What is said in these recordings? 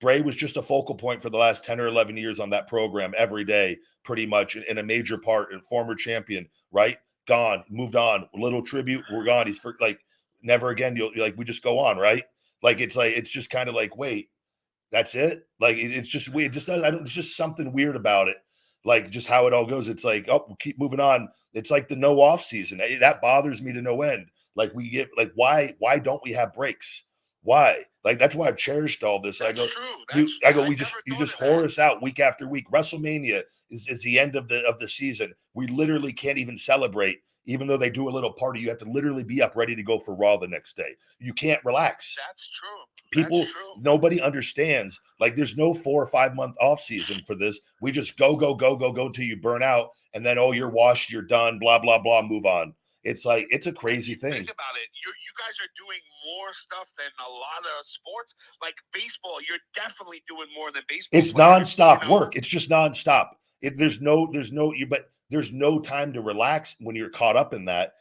Bray was just a focal point for the last 10 or 11 years on that program every day, pretty much in a major part, and former champion, right? Gone, moved on, a little tribute, we're gone. He's never again. You'll like, we just go on, right? It's just kind of like, wait, that's it. It's just weird. It's just something weird about it. Like just how it all goes. It's like, oh, we'll keep moving on. It's like the no off season. That bothers me to no end. Why don't we have breaks? Why? That's why I've cherished all this. You just whore us out week after week. WrestleMania is the end of the season. We literally can't even celebrate, even though they do a little party. You have to literally be up ready to go for Raw the next day. You can't relax. That's true. Nobody understands. There's no 4 or 5 month off season for this. We just go until you burn out, and then you're washed, you're done, blah blah blah, move on. It's a crazy thing. Think about it. You guys are doing more stuff than a lot of sports. Like baseball, you're definitely doing more than baseball. It's nonstop work. It's just nonstop. There's no time to relax when you're caught up in that.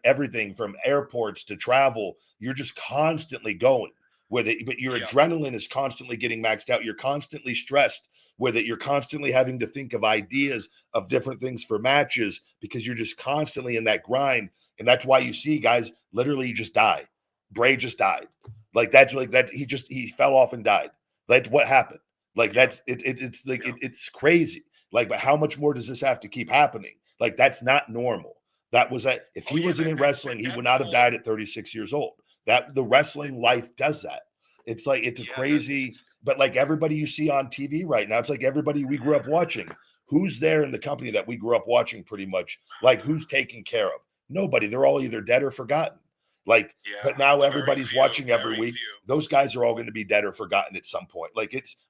Everything from airports to travel, you're just constantly going with it. But your adrenaline is constantly getting maxed out. You're constantly stressed with it. You're constantly having to think of ideas of different things for matches because you're just constantly in that grind. And that's why you see guys literally just die. Bray just died. He fell off and died. That's what happened. It's crazy. But how much more does this have to keep happening? That's not normal. If he wasn't in wrestling, he would not have died at 36 years old. The wrestling life does that. It's crazy. But everybody you see on TV right now, it's like everybody we grew up watching. Who's there in the company that we grew up watching pretty much? Who's taken care of? Nobody. They're all either dead or forgotten. But now everybody's watching every week. Those guys are all going to be dead or forgotten at some point.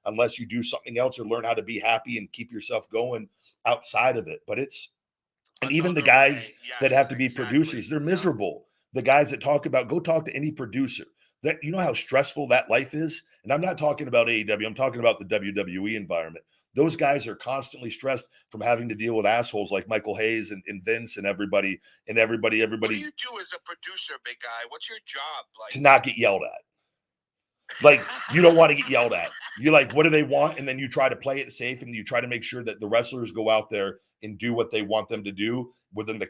Unless you do something else or learn how to be happy and keep yourself going outside of it. And even the guys that have to be producers, they're miserable. The guys that go talk to any producer. You know how stressful that life is? And I'm not talking about AEW. I'm talking about the WWE environment. Those guys are constantly stressed from having to deal with assholes like Michael Hayes and Vince and everybody. What do you do as a producer, big guy? What's your job like? To not get yelled at. You don't want to get yelled at. You're like, what do they want? And then you try to play it safe and you try to make sure that the wrestlers go out there and do what they want them to do within the